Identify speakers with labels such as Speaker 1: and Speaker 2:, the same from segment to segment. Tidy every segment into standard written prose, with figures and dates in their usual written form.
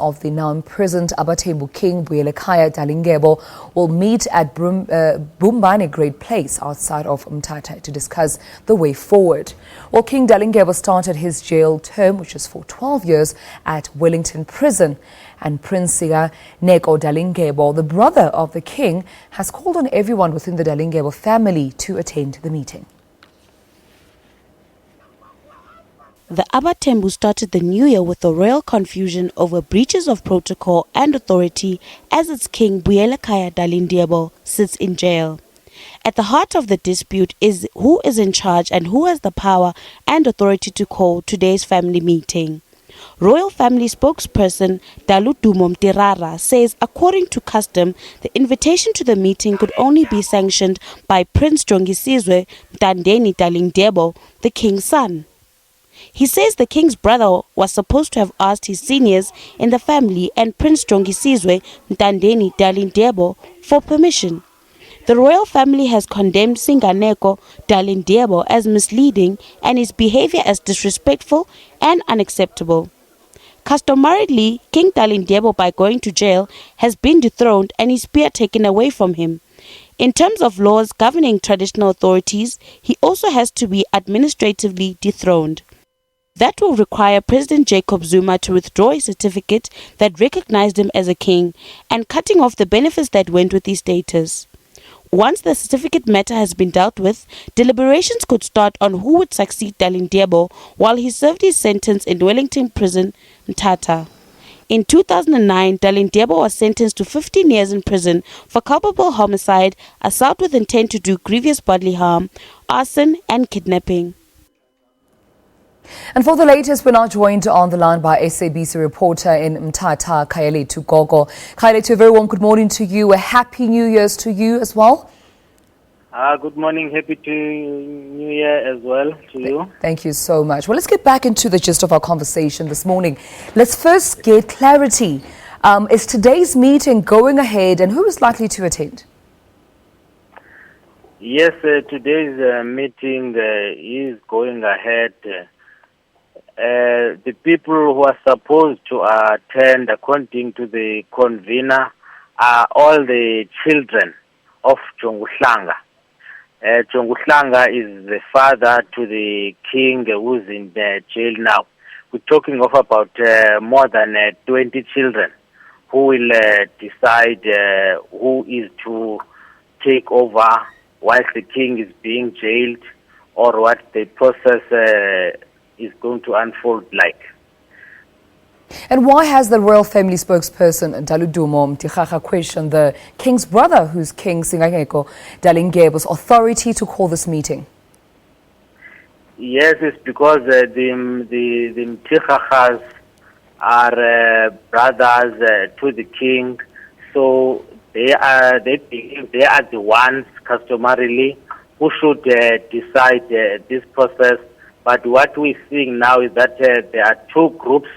Speaker 1: Of the now imprisoned AbaThembu King Buyelekhaya Dalindyebo will meet at Bumbane Great Place outside of Mthatha to discuss the way forward. Well, King Dalindyebo started his jail term, which is for 12 years, at Wellington Prison. And Prince Siganeko Dalindyebo, the brother of the king, has called on everyone within the Dalindyebo family to attend the meeting.
Speaker 2: The AbaThembu started the new year with a royal confusion over breaches of protocol and authority as its king Buyelekhaya Dalindyebo sits in jail. At the heart of the dispute is who is in charge and who has the power and authority to call today's family meeting. Royal family spokesperson Mthatha says according to custom, the invitation to the meeting could only be sanctioned by Prince Mthatha Dalindyebo, the king's son. He says the king's brother was supposed to have asked his seniors in the family and Prince Mthatha Dalindyebo for permission. The royal family has condemned Siganeko Dalindyebo as misleading and his behavior as disrespectful and unacceptable. Customarily, King Dalindyebo, by going to jail, has been dethroned and his spear taken away from him. In terms of laws governing traditional authorities, he also has to be administratively dethroned. That will require President Jacob Zuma to withdraw a certificate that recognized him as a king and cutting off the benefits that went with his status. Once the certificate matter has been dealt with, deliberations could start on who would succeed Dalindyebo while he served his sentence in Wellington Prison, Mthatha. In 2009, Dalindyebo was sentenced to 15 years in prison for culpable homicide, assault with intent to do grievous bodily harm, arson and kidnapping.
Speaker 1: And for the latest, we're now joined on the line by SABC reporter in Mthatha, Gogo. Kayaletu, a very warm good morning to you. A happy New Year's to you as well.
Speaker 3: Good morning. Happy New Year as well to you.
Speaker 1: Thank you so much. Well, let's get back into the gist of our conversation this morning. Let's first get clarity. Is today's meeting going ahead and who is likely to attend?
Speaker 3: Yes, today's meeting is going ahead. The people who are supposed to attend, according to the convener, are all the children of Jonguhlanga. Jonguhlanga is the father to the king who's in jail now. We're talking of about more than 20 children who will decide who is to take over whilst the king is being jailed or what the process is going to unfold like.
Speaker 1: And why has the royal family spokesperson Mthatha questioned the king's brother, who's King Siganeko Dalindyebo's authority to call this meeting?
Speaker 3: Yes, it's because the Mthathas are brothers to the king, so they believe they are the ones customarily who should decide this process. But what we're seeing now is that there are two groups.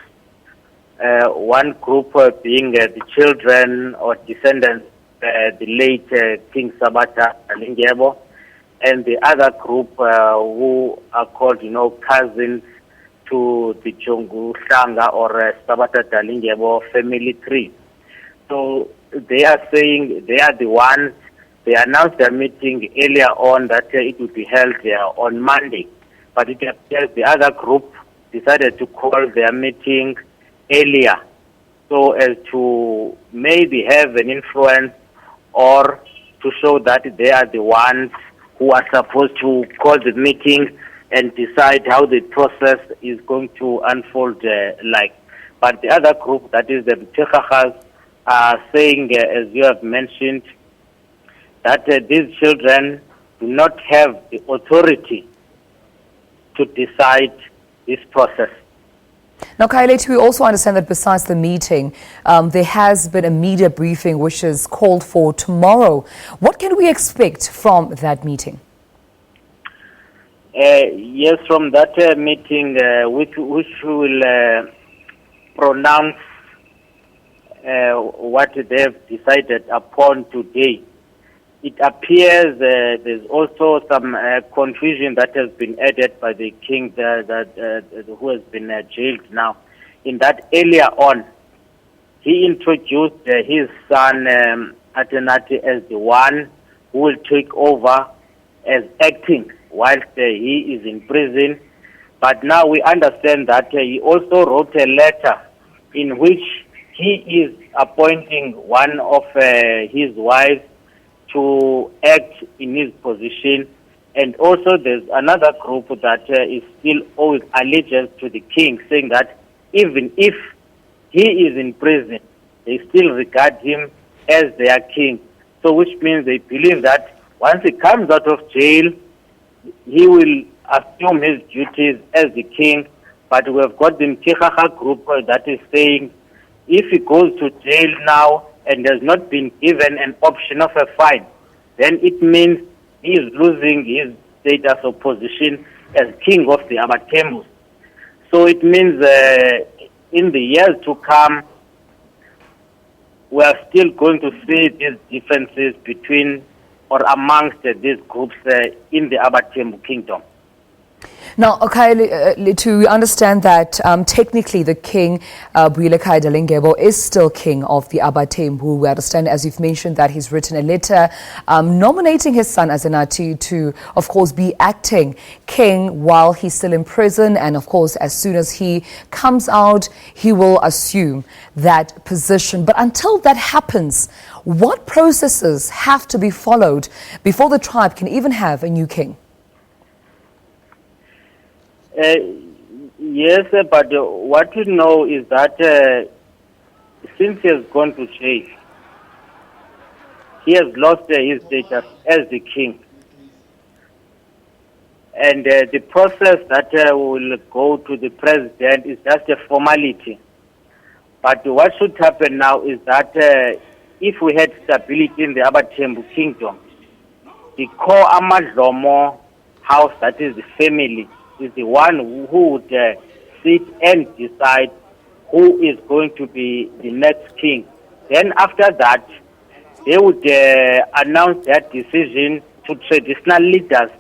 Speaker 3: One group being the children or descendants of the late King Mthatha Dalindyebo, and the other group who are called, cousins to the Jonguhlanga or Mthatha Dalindyebo family tree. So they are saying they are the ones. They announced their meeting earlier on that it would be held on Monday. But it appears the other group decided to call their meeting earlier so as to maybe have an influence or to show that they are the ones who are supposed to call the meeting and decide how the process is going to unfold like. But the other group, that is the Mthathas, are saying, as you have mentioned, that these children do not have the authority to decide this process.
Speaker 1: Now, Kayaletu, we also understand that besides the meeting, there has been a media briefing which is called for tomorrow. What can we expect from that meeting?
Speaker 3: Yes, from that meeting, which will pronounce what they've decided upon today. It appears there's also some confusion that has been added by the king who has been jailed now, in that earlier on he introduced his son Atenati as the one who will take over as acting whilst he is in prison. But now we understand that he also wrote a letter in which he is appointing one of his wives to act in his position. And also there's another group that is still owes allegiance to the king, saying that even if he is in prison, they still regard him as their king. So which means they believe that once he comes out of jail, he will assume his duties as the king. But we have got the Mthatha group that is saying if he goes to jail now and has not been given an option of a fine, then it means he is losing his status or position as king of the AbaThembu. So it means in the years to come, we are still going to see these differences between or amongst these groups in the AbaThembu kingdom.
Speaker 1: Now, okay, to understand that technically the king, Buyelekhaya Dalindyebo, is still king of the AbaThembu. We understand, as you've mentioned, that he's written a letter nominating his son Azenati to, of course, be acting king while he's still in prison. And, of course, as soon as he comes out, he will assume that position. But until that happens, what processes have to be followed before the tribe can even have a new king?
Speaker 3: Yes, but what we know is that since he has gone to jail, he has lost his status as the king. And the process that will go to the president is just a formality. But what should happen now is that if we had stability in the AbaThembu kingdom, the core Amadlomo house, that is the family, is the one who would sit and decide who is going to be the next king. Then after that, they would announce their decision to traditional leaders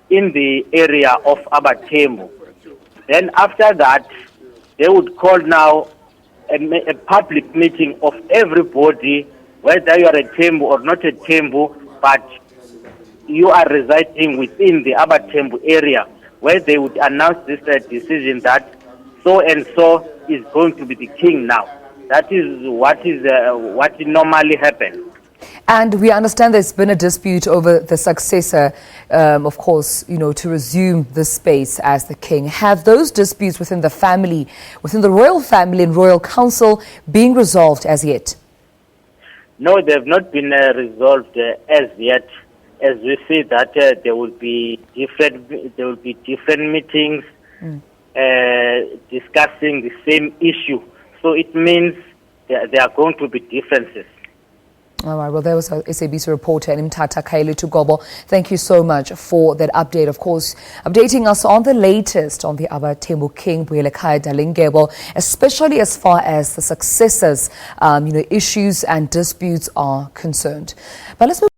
Speaker 3: in the area of AbaThembu. Then after that, they would call now a public meeting of everybody, whether you are a Thembu or not a Thembu, but you are residing within the AbaThembu area, where they would announce this decision that so and so is going to be the king now. That is what normally happens.
Speaker 1: And we understand there's been a dispute over the successor, of course, to resume the space as the king. Have those disputes within the family, within the royal family and royal council, been resolved as yet?
Speaker 3: No, they have not been resolved as yet. As we see that there will be different meetings discussing the same issue. So it means there are going to be differences.
Speaker 1: All right. Well, there was a SABC reporter, Mthatha. Thank you so much for that update. Of course, updating us on the latest on the AbaThembu King Buyelekhaya Dalindyebo, especially as far as the successors, issues and disputes are concerned. But let's move